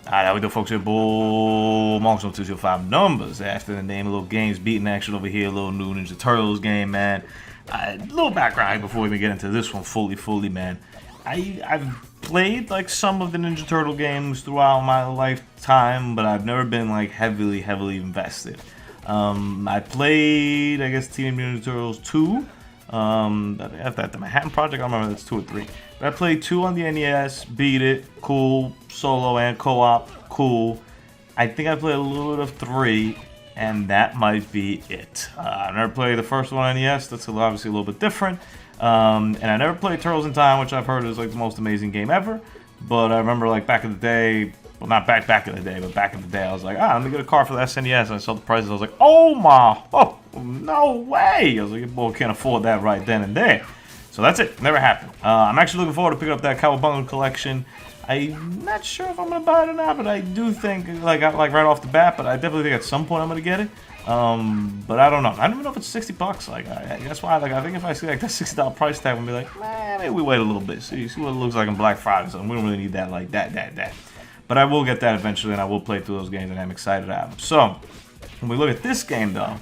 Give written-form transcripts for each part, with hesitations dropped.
Alright, how we do, folks? Here, Bull Monks on 205 numbers after the name. A little games beating action over here. A little new Ninja Turtles game, man. A little background before we even get into this one fully, man. I've played like some of the Ninja Turtle games throughout my lifetime, but I've never been like heavily invested. I played, I guess, Teenage Mutant Ninja Turtles 2. After the Manhattan Project, I don't remember if that's 2 or 3. But I played 2 on the NES, beat it, cool, solo and co-op, cool. I think I played a little bit of 3, and that might be it. I never played the first one on NES, that's obviously a little bit different. And I never played Turtles in Time, which I've heard is like the most amazing game ever. But I remember like back in the day, well, not back in the day, but back in the day, I was like, let me get a card for the SNES, and I saw the prices. I was like, oh, no way! I was like, your boy can't afford that right then and there. So that's it. Never happened. I'm actually looking forward to picking up that Cowabunga collection. I'm not sure if I'm gonna buy it or not, but I do think, like right off the bat, but I definitely think at some point I'm gonna get it. But I don't know. I don't even know if it's $60. Like, that's why. Like, I think if I see like that $60 price tag, I'm gonna be like, man, maybe we wait a little bit. See what it looks like on Black Friday. So we don't really need that like that. But I will get that eventually, and I will play through those games, and I'm excited to have them. So, when we look at this game, though,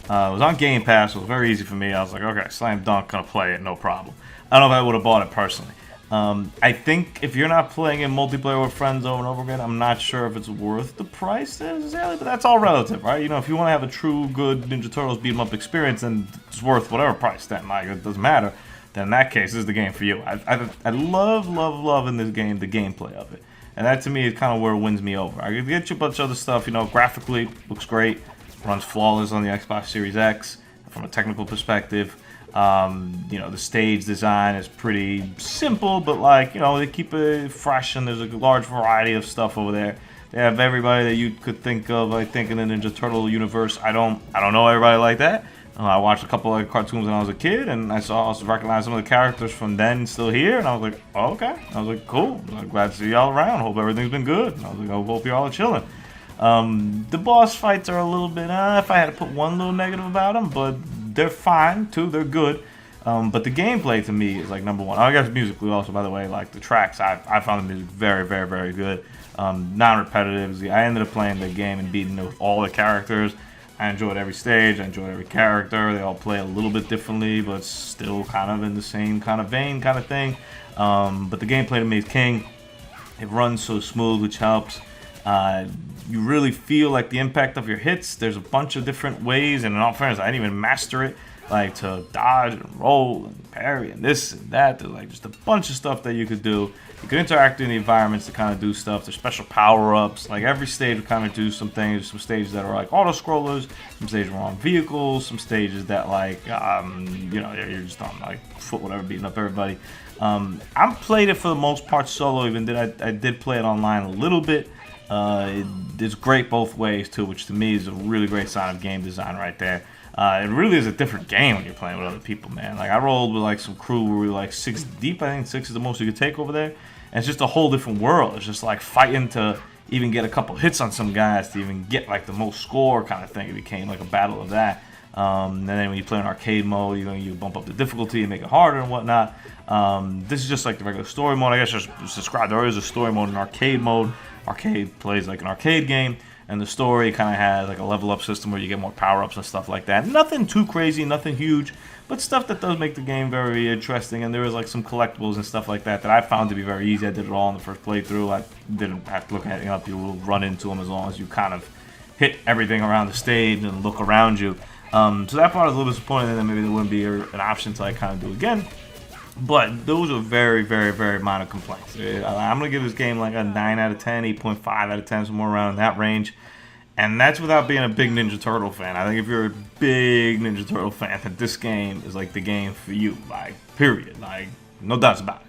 it was on Game Pass. It was very easy for me. I was like, okay, slam dunk, gonna play it, no problem. I don't know if I would have bought it personally. I think if you're not playing in multiplayer with friends over and over again, I'm not sure if it's worth the price necessarily, but that's all relative, right? You know, if you want to have a true good Ninja Turtles beat 'em up experience, then it's worth whatever price then, like, it doesn't matter. Then in that case, this is the game for you. I love in this game the gameplay of it. And that to me is kind of where it wins me over. I could get you a bunch of other stuff, you know, graphically looks great, runs flawless on the Xbox Series X from a technical perspective. You know, the stage design is pretty simple, but like, you know, they keep it fresh, and there's a large variety of stuff over there. They have everybody that you could think of, I think, in the Ninja Turtle universe. I don't know everybody like that. I watched a couple of cartoons when I was a kid, and I also recognized some of the characters from then still here, and I was like, oh, okay. I was like, cool. I'm glad to see y'all around. Hope everything's been good. And I was like, I hope y'all are chilling. The boss fights are a little bit, if I had to put one little negative about them, but they're fine too. They're good. But the gameplay to me is like number one. I guess musically also, by the way, like the tracks, I found the music very good. Non-repetitive. I ended up playing the game and beating it with all the characters. I enjoyed every stage, I enjoyed every character. They all play a little bit differently, but still kind of in the same kind of vein kind of thing. But the gameplay to me is king. It runs so smooth, which helps. You really feel like the impact of your hits. There's a bunch of different ways, and in all fairness, I didn't even master it. Like to dodge and roll and parry and this and that. There's like just a bunch of stuff that you could do. You could interact in the environments to kind of do stuff. There's special power-ups. Like every stage will kind of do some things. Some stages that are like auto-scrollers. Some stages were on vehicles. Some stages that like, you know, you're just on like foot, whatever, beating up everybody. I played it for the most part solo. Even I did play it online a little bit. It's great both ways too, which to me is a really great sign of game design right there. It really is a different game when you're playing with other people, man. Like I rolled with like some crew where we were like 6 deep. I think 6 is the most you could take over there. And it's just a whole different world. It's just like fighting to even get a couple hits on some guys to even get like the most score kind of thing. It became like a battle of that. And then when you play in arcade mode, you bump up the difficulty and make it harder and whatnot. This is just like the regular story mode. I guess just described. There is a story mode and arcade mode. Arcade plays like an arcade game, and the story kind of has like a level up system where you get more power ups and stuff like that. Nothing too crazy, nothing huge, but stuff that does make the game very interesting. And there is like some collectibles and stuff like that I found to be very easy. I did it all in the first playthrough. I didn't have to look anything up. You will run into them as long as you kind of hit everything around the stage and look around you. So that part was a little disappointing, and then maybe there wouldn't be an option to like kind of do again. But those are very minor complaints. I'm going to give this game like a 9 out of 10, 8.5 out of 10, somewhere around that range. And that's without being a big Ninja Turtle fan. I think if you're a big Ninja Turtle fan, then this game is like the game for you. Like, period. Like, no doubts about it.